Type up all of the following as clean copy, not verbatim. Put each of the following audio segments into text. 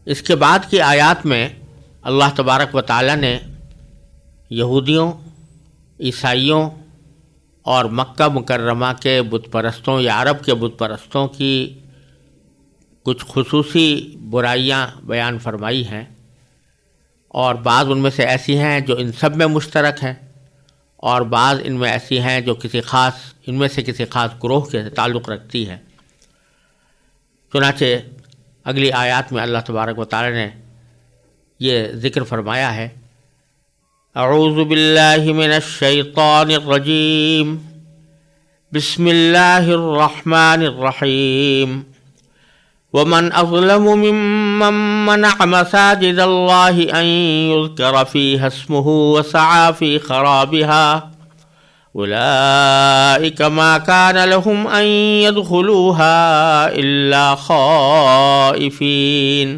اس کے بعد کی آیات میں اللہ تبارک و تعالی نے یہودیوں، عیسائیوں اور مکہ مکرمہ کے بت پرستوں یا عرب کے بت پرستوں کی کچھ خصوصی برائیاں بیان فرمائی ہیں، اور بعض ان میں سے ایسی ہیں جو ان سب میں مشترک ہیں، اور بعض ان میں ایسی ہیں جو ان میں سے کسی خاص گروہ کے تعلق رکھتی ہیں۔ چنانچہ اگلی آیات میں اللہ تبارک و تعالی نے یہ ذکر فرمایا ہے، اعوذ باللہ من الشیطان الرجیم، بسم اللہ الرحمن الرحیم، ومن اظلم ممن منع مساجد اللہ ان یذکر فیہا اسمہ وسعی فی خرابها اولئک ما کان لهم ان يدخلوها الا خائفین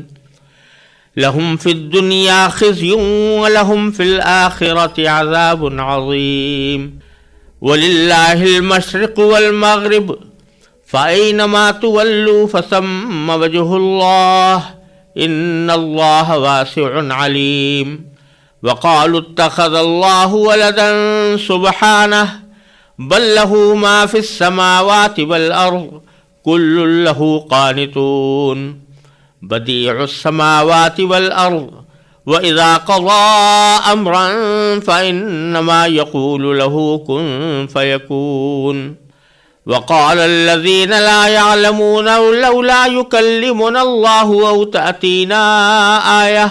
لهم فی الدنیا خزی ولهم فی الآخرة عذاب عظیم وللہ المشرق والمغرب فأینما تولوا فثم وجہ اللہ ان اللہ واسع علیم وقالوا اتخذ اللہ ولدا سبحانہ بل له ما فی السماوات والارض کل له قانتون بدیع السماوات والارض وَإِذَا قَضَىٰ أَمْرًا فَإِنَّمَا يَقُولُ لَهُ كُن فَيَكُونُ وَقَالَ الَّذِينَ لَا يَعْلَمُونَ لَوْلَا يُكَلِّمُنَا اللَّهُ أَوْ تَأْتِينَا آيَةٌ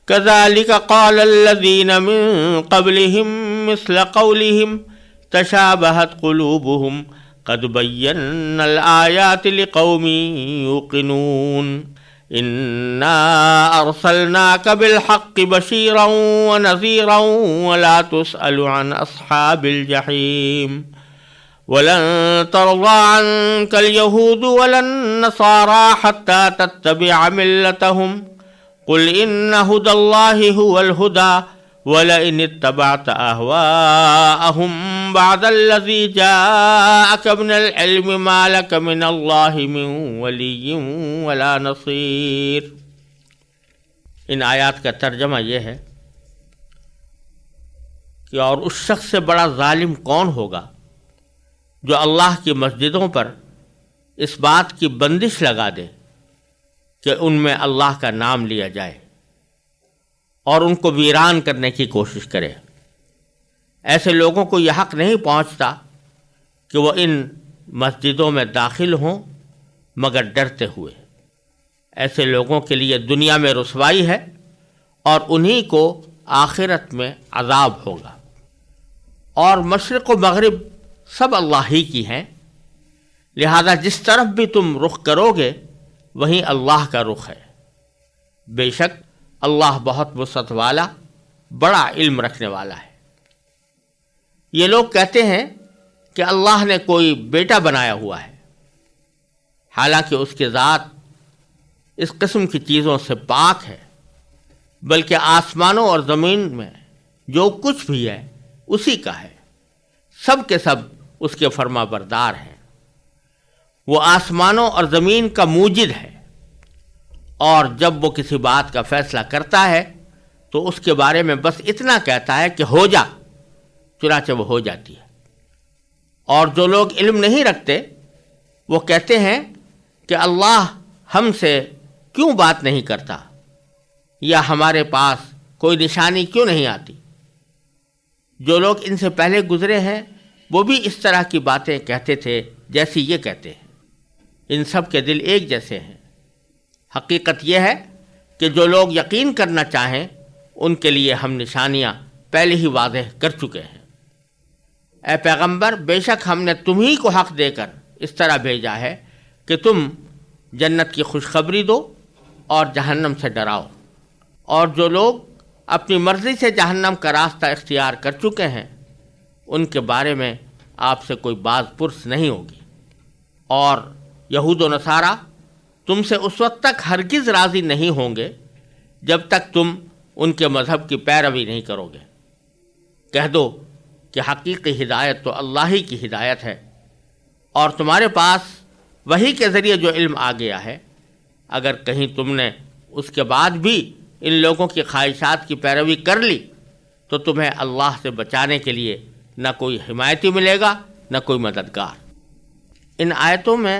كَذَٰلِكَ قَالَ الَّذِينَ مِن قَبْلِهِم مِّثْلَ قَوْلِهِمْ تَشَابَهَتْ قُلُوبُهُمْ قَدْ بَيَّنَّا الْآيَاتِ لِقَوْمٍ يُوقِنُونَ اِنَّا أَرْسَلْنَاكَ بِالْحَقِّ بَشِيرًا وَنَذِيرًا وَلَا تُسْأَلُ عَنْ أَصْحَابِ الْجَحِيمِ وَلَن تَرْضَىٰ عَنكَ الْيَهُودُ وَلَا النَّصَارَىٰ حَتَّىٰ تَتَّبِعَ مِلَّتَهُمْ قُلْ إِنَّ هُدَى اللَّهِ هُوَ الْهُدَىٰ وَلَئِنِ اتَّبَعْتَ أَهْوَاءَهُم بَعْدَ الَّذِي جَاءَكَ مِنَ الْعِلْمِ مَا لَكَ مِنَ اللَّهِ مِن وَلِيٍّ وَلَا نَصِيرٍ۔ ان آیات کا ترجمہ یہ ہے کہ اور اس شخص سے بڑا ظالم کون ہوگا جو اللہ کی مسجدوں پر اس بات کی بندش لگا دے کہ ان میں اللہ کا نام لیا جائے اور ان کو ویران کرنے کی کوشش کرے۔ ایسے لوگوں کو یہ حق نہیں پہنچتا کہ وہ ان مسجدوں میں داخل ہوں مگر ڈرتے ہوئے۔ ایسے لوگوں کے لیے دنیا میں رسوائی ہے اور انہی کو آخرت میں عذاب ہوگا۔ اور مشرق و مغرب سب اللہ ہی کی ہیں، لہذا جس طرف بھی تم رخ کرو گے وہیں اللہ کا رخ ہے۔ بے شک اللہ بہت وسعت والا، بڑا علم رکھنے والا ہے۔ یہ لوگ کہتے ہیں کہ اللہ نے کوئی بیٹا بنایا ہوا ہے، حالانکہ اس کی ذات اس قسم کی چیزوں سے پاک ہے، بلکہ آسمانوں اور زمین میں جو کچھ بھی ہے اسی کا ہے، سب کے سب اس کے فرما بردار ہیں۔ وہ آسمانوں اور زمین کا موجد ہے، اور جب وہ کسی بات کا فیصلہ کرتا ہے تو اس کے بارے میں بس اتنا کہتا ہے کہ ہو جا، چنانچہ وہ ہو جاتی ہے۔ اور جو لوگ علم نہیں رکھتے وہ کہتے ہیں کہ اللہ ہم سے کیوں بات نہیں کرتا، یا ہمارے پاس کوئی نشانی کیوں نہیں آتی۔ جو لوگ ان سے پہلے گزرے ہیں وہ بھی اس طرح کی باتیں کہتے تھے جیسی یہ کہتے ہیں۔ ان سب کے دل ایک جیسے ہیں۔ حقیقت یہ ہے کہ جو لوگ یقین کرنا چاہیں ان کے لیے ہم نشانیاں پہلے ہی واضح کر چکے ہیں۔ اے پیغمبر، بے شک ہم نے تمہیں کو حق دے کر اس طرح بھیجا ہے کہ تم جنت کی خوشخبری دو اور جہنم سے ڈراؤ، اور جو لوگ اپنی مرضی سے جہنم کا راستہ اختیار کر چکے ہیں ان کے بارے میں آپ سے کوئی باز پرس نہیں ہوگی۔ اور یہود و نصارہ تم سے اس وقت تک ہرگز راضی نہیں ہوں گے جب تک تم ان کے مذہب کی پیروی نہیں کرو گے۔ کہہ دو کہ حقیقی ہدایت تو اللہ ہی کی ہدایت ہے، اور تمہارے پاس وحی کے ذریعے جو علم آ گیا ہے، اگر کہیں تم نے اس کے بعد بھی ان لوگوں کی خواہشات کی پیروی کر لی تو تمہیں اللہ سے بچانے کے لیے نہ کوئی حمایتی ملے گا نہ کوئی مددگار۔ ان آیتوں میں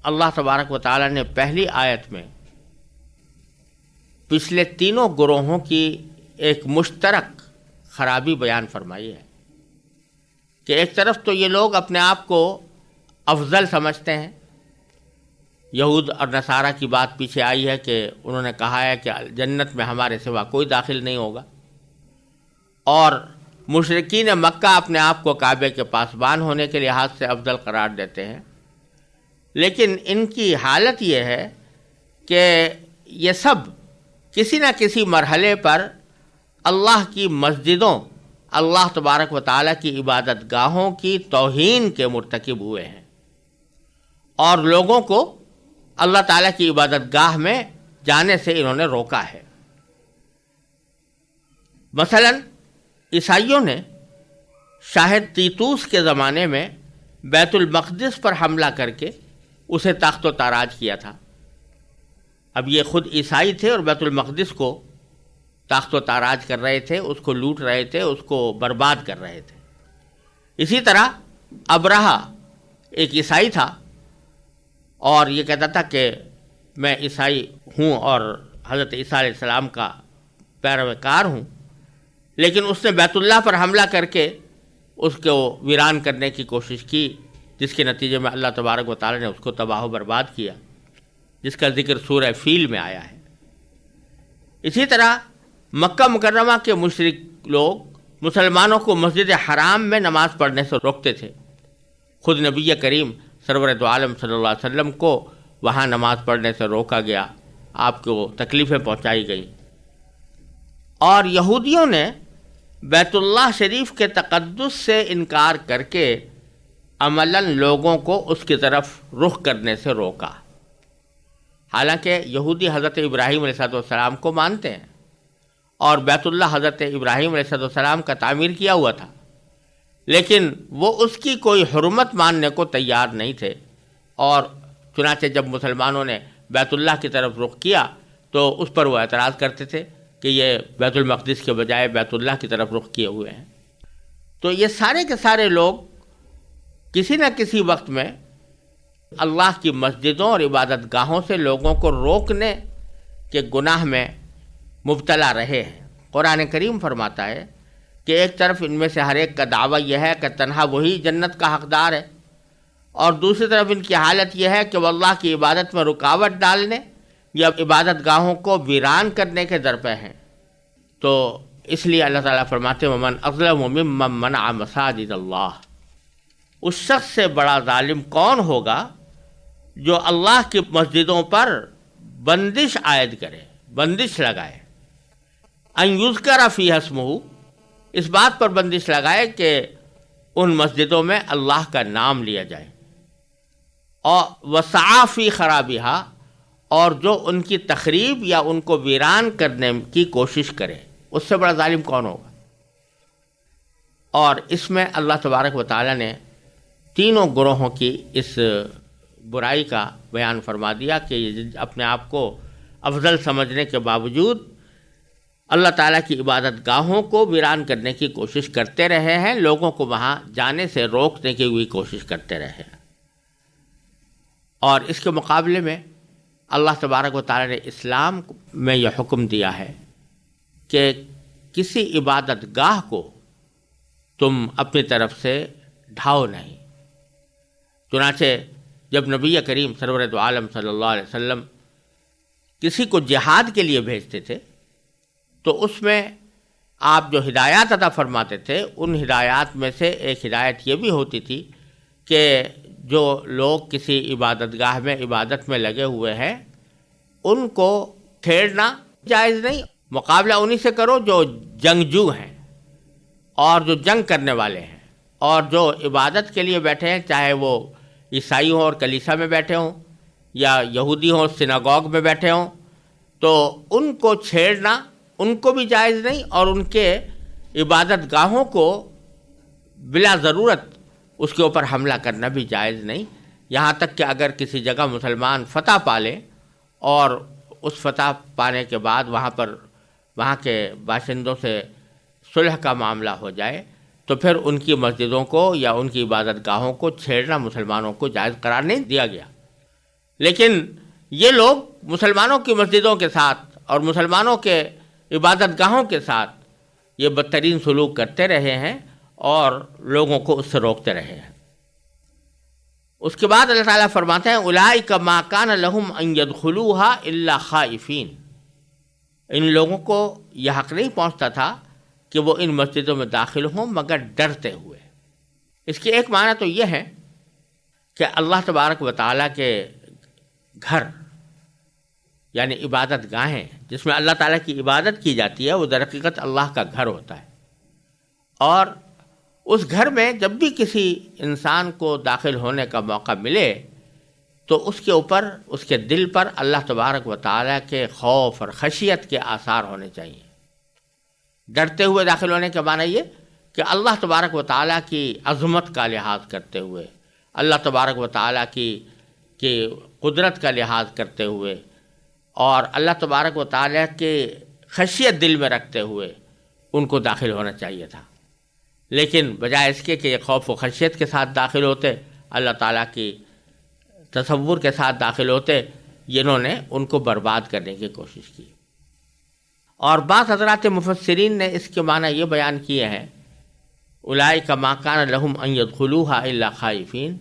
اللہ تبارک و تعالیٰ نے پہلی آیت میں پچھلے تینوں گروہوں کی ایک مشترک خرابی بیان فرمائی ہے کہ ایک طرف تو یہ لوگ اپنے آپ کو افضل سمجھتے ہیں۔ یہود اور نصارہ کی بات پیچھے آئی ہے کہ انہوں نے کہا ہے کہ جنت میں ہمارے سوا کوئی داخل نہیں ہوگا، اور مشرکین مکہ اپنے آپ کو کعبے کے پاسبان ہونے کے لحاظ سے افضل قرار دیتے ہیں۔ لیکن ان کی حالت یہ ہے کہ یہ سب کسی نہ کسی مرحلے پر اللہ کی مسجدوں، اللہ تبارک و تعالیٰ کی عبادت گاہوں کی توہین کے مرتکب ہوئے ہیں اور لوگوں کو اللہ تعالیٰ کی عبادت گاہ میں جانے سے انہوں نے روکا ہے۔ مثلا عیسائیوں نے شاہ تیتوس کے زمانے میں بیت المقدس پر حملہ کر کے اسے تخت و تاراج کیا تھا۔ اب یہ خود عیسائی تھے اور بیت المقدس کو تخت و تاراج کر رہے تھے، اس کو لوٹ رہے تھے، اس کو برباد کر رہے تھے۔ اسی طرح ابرہہ ایک عیسائی تھا اور یہ کہتا تھا کہ میں عیسائی ہوں اور حضرت عیسیٰ علیہ السلام کا پیروکار ہوں، لیکن اس نے بیت اللہ پر حملہ کر کے اس کو ویران کرنے کی کوشش کی، جس کے نتیجے میں اللہ تبارک و تعالی نے اس کو تباہ و برباد کیا، جس کا ذکر سورہ فیل میں آیا ہے۔ اسی طرح مکہ مکرمہ کے مشرک لوگ مسلمانوں کو مسجد حرام میں نماز پڑھنے سے روکتے تھے۔ خود نبی کریم سرور دو عالم صلی اللہ علیہ وسلم کو وہاں نماز پڑھنے سے روکا گیا، آپ کو تکلیفیں پہنچائی گئیں۔ اور یہودیوں نے بیت اللہ شریف کے تقدس سے انکار کر کے عملاً لوگوں کو اس کی طرف رخ کرنے سے روکا۔ حالانکہ یہودی حضرت ابراہیم علیہ السلام کو مانتے ہیں اور بیت اللہ حضرت ابراہیم علیہ السلام کا تعمیر کیا ہوا تھا، لیکن وہ اس کی کوئی حرمت ماننے کو تیار نہیں تھے، اور چنانچہ جب مسلمانوں نے بیت اللہ کی طرف رخ کیا تو اس پر وہ اعتراض کرتے تھے کہ یہ بیت المقدس کے بجائے بیت اللہ کی طرف رخ کیے ہوئے ہیں۔ تو یہ سارے کے سارے لوگ کسی نہ کسی وقت میں اللہ کی مسجدوں اور عبادت گاہوں سے لوگوں کو روکنے کے گناہ میں مبتلا رہے ہیں۔ قرآن کریم فرماتا ہے کہ ایک طرف ان میں سے ہر ایک کا دعویٰ یہ ہے کہ تنہا وہی جنت کا حقدار ہے، اور دوسری طرف ان کی حالت یہ ہے کہ وہ اللہ کی عبادت میں رکاوٹ ڈالنے یا عبادت گاہوں کو ویران کرنے کے درپے ہیں۔ تو اس لیے اللہ تعالیٰ فرماتے ہیں وَمَنْ أَظْلَمُ مِمَّنْ مَنَعَ مَسَاجِدَ اللَّهِ، اس شخص سے بڑا ظالم کون ہوگا جو اللہ کی مسجدوں پر بندش عائد کرے، بندش لگائے، ان یذکر فیہا اسمہ، اس بات پر بندش لگائے کہ ان مسجدوں میں اللہ کا نام لیا جائے، اور وسعی فی خرابہا، اور جو ان کی تخریب یا ان کو ویران کرنے کی کوشش کرے، اس سے بڑا ظالم کون ہوگا۔ اور اس میں اللہ تبارک و تعالی نے تینوں گروہوں کی اس برائی کا بیان فرما دیا کہ یہ اپنے آپ کو افضل سمجھنے کے باوجود اللہ تعالیٰ کی عبادت گاہوں کو ویران کرنے کی کوشش کرتے رہے ہیں، لوگوں کو وہاں جانے سے روکنے کی بھی کوشش کرتے رہے ہیں۔ اور اس کے مقابلے میں اللہ تبارک و تعالیٰ نے اسلام میں یہ حکم دیا ہے کہ کسی عبادت گاہ کو تم اپنی طرف سے ڈھاؤ نہیں۔ چنانچہ جب نبی کریم سرور دو عالم صلی اللہ علیہ وسلم کسی کو جہاد کے لیے بھیجتے تھے تو اس میں آپ جو ہدایات عطا فرماتے تھے، ان ہدایات میں سے ایک ہدایت یہ بھی ہوتی تھی کہ جو لوگ کسی عبادت گاہ میں عبادت میں لگے ہوئے ہیں ان کو چھیڑنا جائز نہیں، مقابلہ انہی سے کرو جو جنگجو ہیں اور جو جنگ کرنے والے ہیں، اور جو عبادت کے لیے بیٹھے ہیں، چاہے وہ عیسائی ہوں اور کلیسا میں بیٹھے ہوں یا یہودی ہوں سناگوگ میں بیٹھے ہوں، تو ان کو چھیڑنا ان کو بھی جائز نہیں، اور ان کے عبادت گاہوں کو بلا ضرورت اس کے اوپر حملہ کرنا بھی جائز نہیں۔ یہاں تک کہ اگر کسی جگہ مسلمان فتح پالے اور اس فتح پانے کے بعد وہاں کے باشندوں سے صلح کا معاملہ ہو جائے تو پھر ان کی مسجدوں کو یا ان کی عبادت گاہوں کو چھیڑنا مسلمانوں کو جائز قرار نہیں دیا گیا. لیکن یہ لوگ مسلمانوں کی مسجدوں کے ساتھ اور مسلمانوں کے عبادت گاہوں کے ساتھ یہ بدترین سلوک کرتے رہے ہیں اور لوگوں کو اس سے روکتے رہے ہیں. اس کے بعد اللہ تعالیٰ فرماتے ہیں اولئک ما کان لہم ان یدخلوها الا خائفین. ان لوگوں کو یہ حق نہیں پہنچتا تھا کہ وہ ان مسجدوں میں داخل ہوں مگر ڈرتے ہوئے. اس کی ایک معنی تو یہ ہے کہ اللہ تبارک و تعالیٰ کے گھر یعنی عبادت گاہیں جس میں اللہ تعالیٰ کی عبادت کی جاتی ہے وہ در حقیقت اللہ کا گھر ہوتا ہے. اور اس گھر میں جب بھی کسی انسان کو داخل ہونے کا موقع ملے تو اس کے اوپر اس کے دل پر اللہ تبارک و تعالیٰ کے خوف اور خشیت کے آثار ہونے چاہیے. ڈرتے ہوئے داخل ہونے کا معنی یہ کہ اللہ تبارک و تعالیٰ کی عظمت کا لحاظ کرتے ہوئے، اللہ تبارک و تعالیٰ کی قدرت کا لحاظ کرتے ہوئے اور اللہ تبارک و تعالیٰ کے خشیت دل میں رکھتے ہوئے ان کو داخل ہونا چاہیے تھا. لیکن بجائے اس کے کہ یہ خوف و خشیت کے ساتھ داخل ہوتے، اللہ تعالیٰ کی تصور کے ساتھ داخل ہوتے، انہوں نے ان کو برباد کرنے کی کوشش کی. اور بعض حضرات مفسرین نے اس کے معنی یہ بیان کیے ہیں اولئک ما کان لہم ان یدخلوها الا خائفین،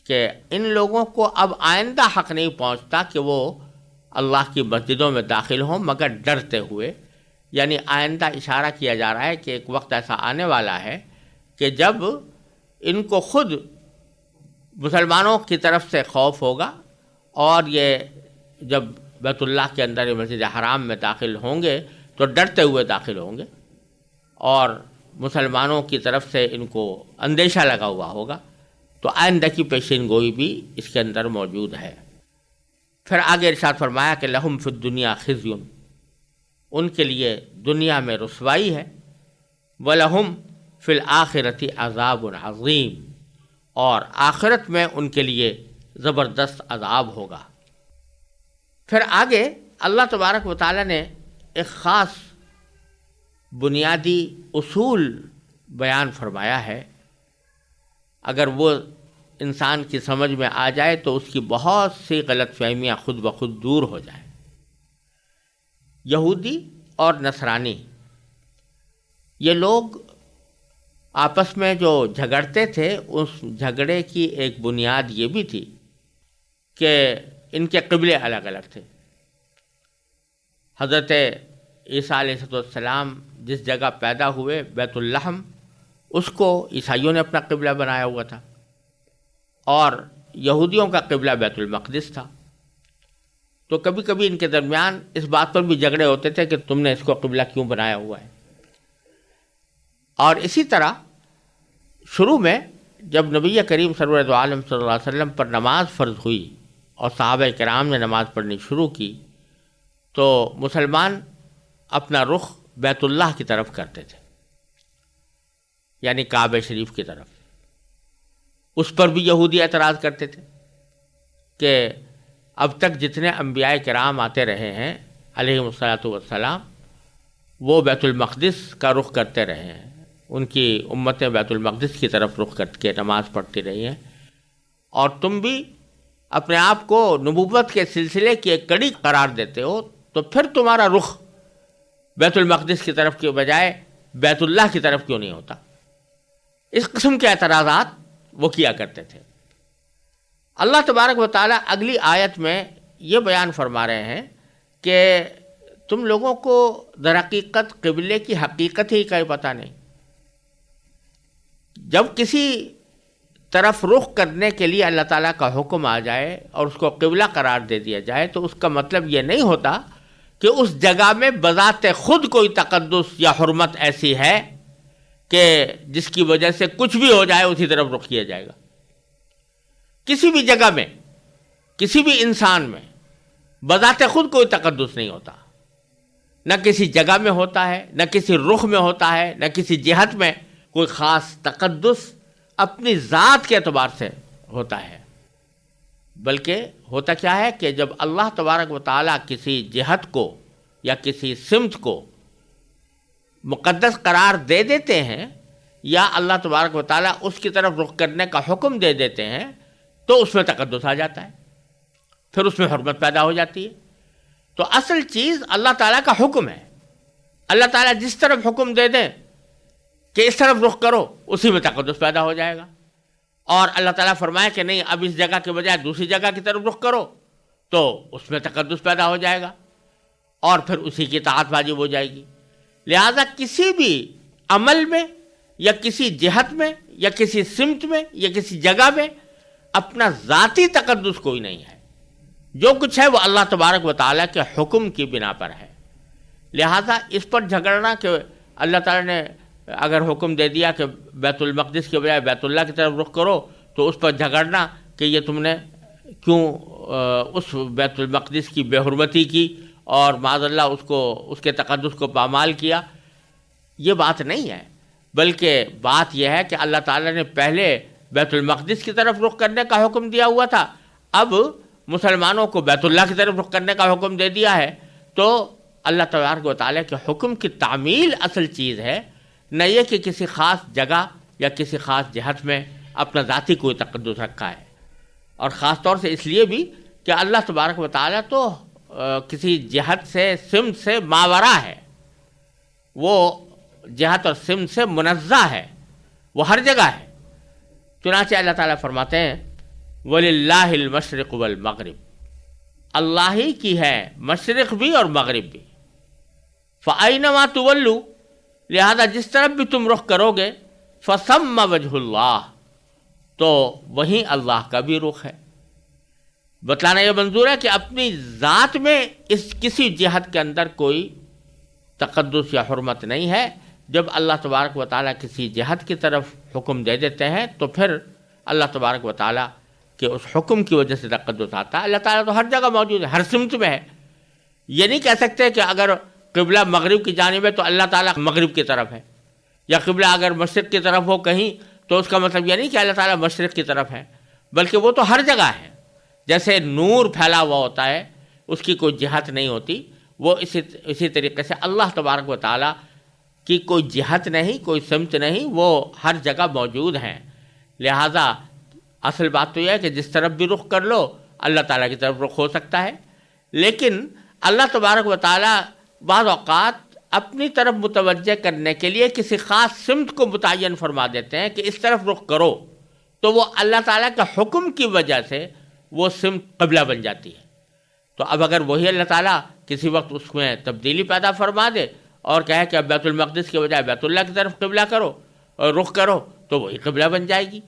کہ ان لوگوں کو اب آئندہ حق نہیں پہنچتا کہ وہ اللہ کی مسجدوں میں داخل ہوں مگر ڈرتے ہوئے. یعنی آئندہ اشارہ کیا جا رہا ہے کہ ایک وقت ایسا آنے والا ہے کہ جب ان کو خود مسلمانوں کی طرف سے خوف ہوگا اور یہ جب بیت اللہ کے اندر مسجد حرام میں داخل ہوں گے تو ڈرتے ہوئے داخل ہوں گے اور مسلمانوں کی طرف سے ان کو اندیشہ لگا ہوا ہوگا. تو آئندہ کی پیشین گوئی بھی اس کے اندر موجود ہے. پھر آگے ارشاد فرمایا کہ لہم فی الدنیا خزی، ان کے لیے دنیا میں رسوائی ہے، وَلَهُمْ فِي الْآخِرَةِ عَذَابٌ عَظِيمٌ، اور آخرت میں ان کے لیے زبردست عذاب ہوگا. پھر آگے اللہ تبارک و تعالیٰ نے ایک خاص بنیادی اصول بیان فرمایا ہے. اگر وہ انسان کی سمجھ میں آ جائے تو اس کی بہت سی غلط فہمیاں خود بخود دور ہو جائیں. یہودی اور نصرانی یہ لوگ آپس میں جو جھگڑتے تھے اس جھگڑے کی ایک بنیاد یہ بھی تھی کہ ان کے قبلے الگ الگ تھے. حضرت عیسیٰ علیہ السلام جس جگہ پیدا ہوئے بیت اللحم، اس کو عیسائیوں نے اپنا قبلہ بنایا ہوا تھا اور یہودیوں کا قبلہ بیت المقدس تھا. تو کبھی کبھی ان کے درمیان اس بات پر بھی جھگڑے ہوتے تھے کہ تم نے اس کو قبلہ کیوں بنایا ہوا ہے. اور اسی طرح شروع میں جب نبی کریم سرور عالم صلی اللہ علیہ وسلم پر نماز فرض ہوئی اور صحابہ کرام نے نماز پڑھنی شروع کی تو مسلمان اپنا رخ بیت اللہ کی طرف کرتے تھے، یعنی کعبہ شریف کی طرف. اس پر بھی یہودی اعتراض کرتے تھے کہ اب تک جتنے انبیاء کرام آتے رہے ہیں علیہم الصلاۃ والسلام وہ بیت المقدس کا رخ کرتے رہے ہیں، ان کی امتیں بیت المقدس کی طرف رخ کر کے نماز پڑھتی رہی ہیں، اور تم بھی اپنے آپ کو نبوت کے سلسلے کی ایک کڑی قرار دیتے ہو، تو پھر تمہارا رخ بیت المقدس کی طرف کے بجائے بیت اللہ کی طرف کیوں نہیں ہوتا؟ اس قسم کے اعتراضات وہ کیا کرتے تھے. اللہ تبارک و تعالیٰ اگلی آیت میں یہ بیان فرما رہے ہیں کہ تم لوگوں کو در حقیقت قبلے کی حقیقت ہی کا پتہ نہیں. جب کسی طرف رخ کرنے کے لیے اللہ تعالیٰ کا حکم آ جائے اور اس کو قبلہ قرار دے دیا جائے تو اس کا مطلب یہ نہیں ہوتا کہ اس جگہ میں بذات خود کوئی تقدس یا حرمت ایسی ہے کہ جس کی وجہ سے کچھ بھی ہو جائے اسی طرف رخ کیا جائے گا. کسی بھی جگہ میں، کسی بھی انسان میں بذات خود کوئی تقدس نہیں ہوتا، نہ کسی جگہ میں ہوتا ہے، نہ کسی رخ میں ہوتا ہے، نہ کسی جہت میں کوئی خاص تقدس اپنی ذات کے اعتبار سے ہوتا ہے. بلکہ ہوتا کیا ہے کہ جب اللہ تبارک و تعالیٰ کسی جہت کو یا کسی سمت کو مقدس قرار دے دیتے ہیں یا اللہ تبارک و تعالیٰ اس کی طرف رخ کرنے کا حکم دے دیتے ہیں تو اس میں تقدس آ جاتا ہے، پھر اس میں حرمت پیدا ہو جاتی ہے۔ تو اصل چیز اللہ تعالیٰ کا حکم ہے، اللہ تعالیٰ جس طرف حکم دے دیں کہ اس طرف رخ کرو اسی میں تقدس پیدا ہو جائے گا، اور اللہ تعالیٰ فرمائے کہ نہیں اب اس جگہ کے بجائے دوسری جگہ کی طرف رخ کرو تو اس میں تقدس پیدا ہو جائے گا اور پھر اسی کی اطاعت واجب ہو جائے گی۔ لہذا کسی بھی عمل میں یا کسی جہت میں یا کسی سمت میں یا کسی جگہ میں اپنا ذاتی تقدس کوئی نہیں ہے، جو کچھ ہے وہ اللہ تبارک و تعالیٰ کے حکم کی بنا پر ہے۔ لہذا اس پر جھگڑنا کہ اللہ تعالیٰ نے اگر حکم دے دیا کہ بیت المقدس کے بجائے بیت اللہ کی طرف رخ کرو تو اس پر جھگڑنا کہ یہ تم نے کیوں اس بیت المقدس کی بے حرمتی کی اور معاذ اللہ اس کے تقدس کو پامال کیا، یہ بات نہیں ہے، بلکہ بات یہ ہے کہ اللہ تعالیٰ نے پہلے بیت المقدس کی طرف رخ کرنے کا حکم دیا ہوا تھا، اب مسلمانوں کو بیت اللہ کی طرف رخ کرنے کا حکم دے دیا ہے، تو اللہ تبارک و تعالیٰ کے حکم کی تعمیل اصل چیز ہے، نہ یہ کہ کسی خاص جگہ یا کسی خاص جہت میں اپنا ذاتی کوئی تقدس رکھا ہے۔ اور خاص طور سے اس لیے بھی کہ اللہ تبارک و تعالیٰ تو کسی جہت سے سمت سے ماورا ہے، وہ جہت اور سمت سے منزہ ہے، وہ ہر جگہ ہے۔ چنانچہ اللہ تعالیٰ فرماتے ہیں وَلِلَّهِ الْمَشْرِقُ وَالْمَغْرِبُ، اللہ ہی کی ہے مشرق بھی اور مغرب بھی، فَأَيْنَمَا تُوَلُّوا، لہذا جس طرف بھی تم رخ کرو گے فَثَمَّ وَجْهُ اللَّهِ، تو وہیں اللہ کا بھی رخ ہے۔ بتلانا یہ منظور ہے کہ اپنی ذات میں اس کسی جہت کے اندر کوئی تقدس یا حرمت نہیں ہے۔ جب اللہ تبارک و تعالیٰ کسی جہت کی طرف حکم دے دیتے ہیں تو پھر اللہ تبارک و تعالیٰ کے اس حکم کی وجہ سے تقدس آتا ہے۔ اللہ تعالیٰ تو ہر جگہ موجود ہے، ہر سمت میں ہے۔ یہ نہیں کہہ سکتے کہ اگر قبلہ مغرب کی جانب ہے تو اللہ تعالیٰ مغرب کی طرف ہے، یا قبلہ اگر مشرق کی طرف ہو کہیں تو اس کا مطلب یہ نہیں کہ اللہ تعالیٰ مشرق کی طرف ہے، بلکہ وہ تو ہر جگہ ہے۔ جیسے نور پھیلا ہوا ہوتا ہے، اس کی کوئی جہت نہیں ہوتی، وہ اسی طریقے سے اللہ تبارک و تعالیٰ کی کوئی جہت نہیں، کوئی سمت نہیں، وہ ہر جگہ موجود ہیں۔ لہذا اصل بات تو یہ ہے کہ جس طرف بھی رخ کر لو اللہ تعالیٰ کی طرف رخ ہو سکتا ہے، لیکن اللہ تبارک و تعالیٰ بعض اوقات اپنی طرف متوجہ کرنے کے لیے کسی خاص سمت کو متعین فرما دیتے ہیں کہ اس طرف رخ کرو، تو وہ اللہ تعالیٰ کے حکم کی وجہ سے وہ سمت قبلہ بن جاتی ہے۔ تو اب اگر وہی اللہ تعالیٰ کسی وقت اس میں تبدیلی پیدا فرما دے اور کہے کہ اب بیت المقدس کے بجائے بیت اللہ کی طرف قبلہ کرو اور رخ کرو، تو وہی قبلہ بن جائے گی۔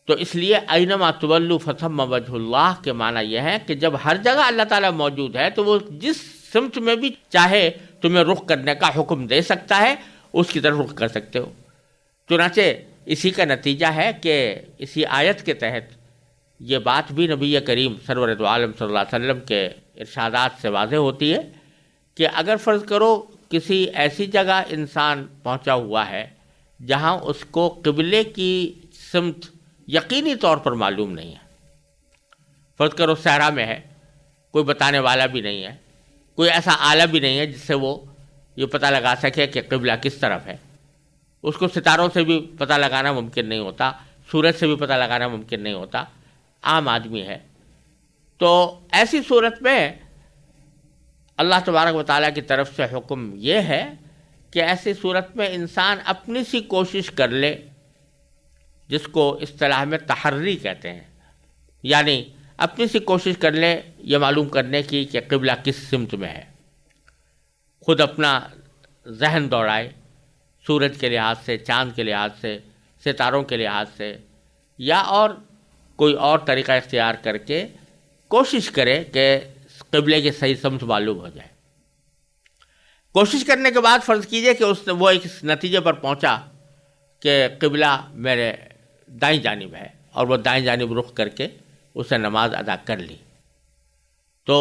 تو اس لیے اینما تولوا فثم وجہ اللہ کے معنی یہ ہے کہ جب ہر جگہ اللہ تعالیٰ موجود ہے تو وہ جس سمت میں بھی چاہے تمہیں رخ کرنے کا حکم دے سکتا ہے، اس کی طرف رخ کر سکتے ہو۔ چنانچہ اسی کا نتیجہ ہے کہ اسی آیت کے تحت یہ بات بھی نبی کریم سرور دو عالم صلی اللہ علیہ وسلم کے ارشادات سے واضح ہوتی ہے کہ اگر فرض کرو کسی ایسی جگہ انسان پہنچا ہوا ہے جہاں اس کو قبلے کی سمت یقینی طور پر معلوم نہیں ہے، فرض کرو صحرا میں ہے، کوئی بتانے والا بھی نہیں ہے، کوئی ایسا آلہ بھی نہیں ہے جس سے وہ یہ پتہ لگا سکے کہ قبلہ کس طرف ہے، اس کو ستاروں سے بھی پتہ لگانا ممکن نہیں ہوتا، سورج سے بھی پتہ لگانا ممکن نہیں ہوتا، عام آدمی ہے۔ تو ایسی صورت میں اللہ تبارک و تعالیٰ کی طرف سے حکم یہ ہے کہ ایسی صورت میں انسان اپنی سی کوشش کر لے، جس کو اصطلاح میں تحری کہتے ہیں، یعنی اپنی سی کوشش کر لے یہ معلوم کرنے کی کہ قبلہ کس سمت میں ہے، خود اپنا ذہن دوڑائے سورج کے لحاظ سے، چاند کے لحاظ سے، ستاروں کے لحاظ سے، یا اور کوئی اور طریقہ اختیار کر کے کوشش کرے کہ قبلے کی صحیح سمت معلوم ہو جائے۔ کوشش کرنے کے بعد فرض کیجئے کہ وہ ایک نتیجے پر پہنچا کہ قبلہ میرے دائیں جانب ہے، اور وہ دائیں جانب رخ کر کے اسے نماز ادا کر لی، تو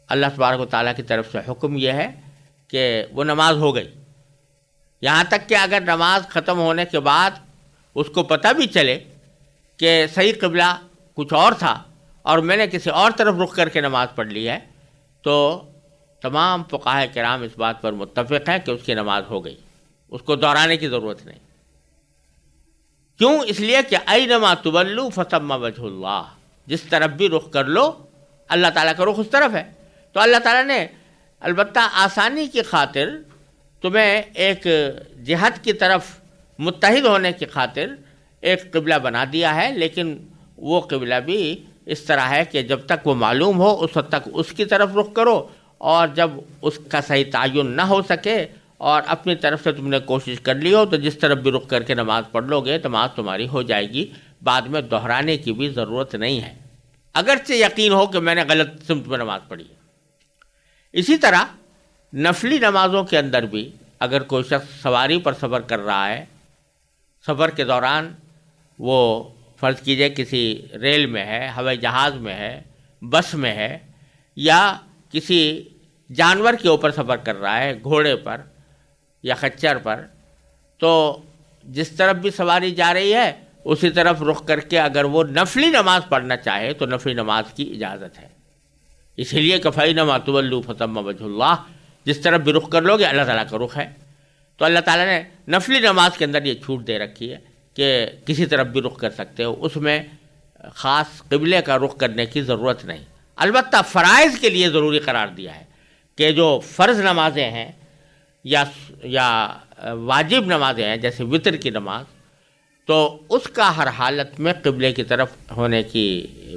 اللہ تبارک و تعالیٰ کی طرف سے حکم یہ ہے کہ وہ نماز ہو گئی۔ یہاں تک کہ اگر نماز ختم ہونے کے بعد اس کو پتہ بھی چلے کہ صحیح قبلہ کچھ اور تھا اور میں نے کسی اور طرف رخ کر کے نماز پڑھ لی ہے تو تمام فقہاء کرام اس بات پر متفق ہیں کہ اس کی نماز ہو گئی، اس کو دہرانے کی ضرورت نہیں۔ کیوں؟ اس لیے کہ اینما تولوا فثم وجہ اللہ، جس طرف بھی رخ کر لو اللہ تعالیٰ کا رخ اس طرف ہے۔ تو اللہ تعالیٰ نے البتہ آسانی کی خاطر تمہیں ایک جہت کی طرف متحد ہونے کی خاطر ایک قبلہ بنا دیا ہے، لیکن وہ قبلہ بھی اس طرح ہے کہ جب تک وہ معلوم ہو اس وقت تک اس کی طرف رخ کرو، اور جب اس کا صحیح تعین نہ ہو سکے اور اپنی طرف سے تم نے کوشش کر لی ہو تو جس طرف بھی رخ کر کے نماز پڑھ لو گے نماز تمہاری ہو جائے گی، بعد میں دہرانے کی بھی ضرورت نہیں ہے، اگرچہ یقین ہو کہ میں نے غلط سمت میں نماز پڑھی ہے۔ اسی طرح نفلی نمازوں کے اندر بھی اگر کوئی شخص سواری پر سفر کر رہا ہے، سفر کے دوران وہ فرض کیجئے کسی ریل میں ہے، ہوائی جہاز میں ہے، بس میں ہے، یا کسی جانور کے اوپر سفر کر رہا ہے، گھوڑے پر یا خچر پر، تو جس طرف بھی سواری جا رہی ہے اسی طرف رخ کر کے اگر وہ نفلی نماز پڑھنا چاہے تو نفلی نماز کی اجازت ہے۔ اسی لیے کہ فَإِنَّمَا تُوَلُّوا فَثَمَّ وَجْهُ اللَّهِ، جس طرف بھی رخ کر لو گے اللہ تعالیٰ کا رخ ہے۔ تو اللہ تعالیٰ نے نفلی نماز کے اندر یہ چھوٹ دے رکھی ہے کہ کسی طرف بھی رخ کر سکتے ہو، اس میں خاص قبلے کا رخ کرنے کی ضرورت نہیں۔ البتہ فرائض کے لیے ضروری قرار دیا ہے کہ جو فرض نمازیں ہیں یا واجب نمازیں ہیں جیسے وتر کی نماز، تو اس کا ہر حالت میں قبلے کی طرف ہونے کی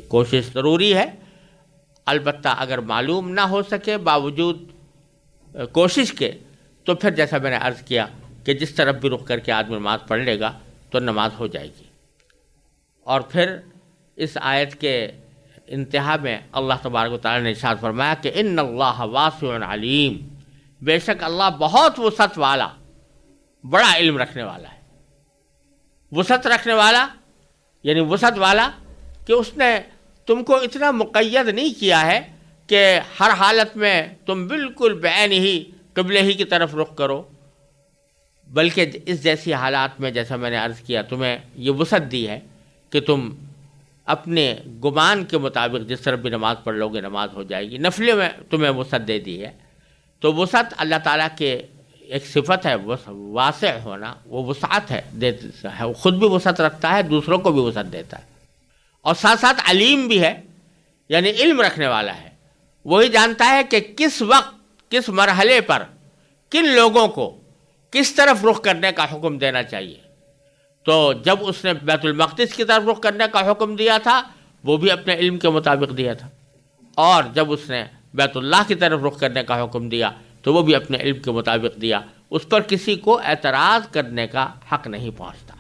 کوشش ضروری ہے۔ البتہ اگر معلوم نہ ہو سکے باوجود کوشش کے تو پھر جیسا میں نے عرض کیا کہ جس طرف بھی رخ کر کے آدمی نماز پڑھ لے گا تو نماز ہو جائے گی۔ اور پھر اس آیت کے انتہا میں اللہ تبارک و تعالیٰ نے ارشاد فرمایا کہ ان اللہ واسع علیم، بے شک اللہ بہت وسعت والا، بڑا علم رکھنے والا ہے۔ وسعت رکھنے والا یعنی وسعت والا کہ اس نے تم کو اتنا مقید نہیں کیا ہے کہ ہر حالت میں تم بالکل بعین ہی قبلے ہی کی طرف رخ کرو، بلکہ اس جیسی حالات میں جیسا میں نے عرض کیا تمہیں یہ وسعت دی ہے کہ تم اپنے گمان کے مطابق جس طرح بھی نماز پڑھ لو گے نماز ہو جائے گی۔ نفلے میں تمہیں وسعت دے دی ہے۔ تو وسعت اللہ تعالیٰ کے ایک صفت ہے واسع ہونا، وہ وسعت ہے، خود بھی وسعت رکھتا ہے، دوسروں کو بھی وسعت دیتا ہے، اور ساتھ ساتھ علیم بھی ہے، یعنی علم رکھنے والا ہے۔ وہی جانتا ہے کہ کس وقت کس مرحلے پر کن لوگوں کو کس طرف رخ کرنے کا حکم دینا چاہیے۔ تو جب اس نے بیت المقدس کی طرف رخ کرنے کا حکم دیا تھا وہ بھی اپنے علم کے مطابق دیا تھا، اور جب اس نے بیت اللہ کی طرف رخ کرنے کا حکم دیا تو وہ بھی اپنے علم کے مطابق دیا۔ اس پر کسی کو اعتراض کرنے کا حق نہیں پہنچتا۔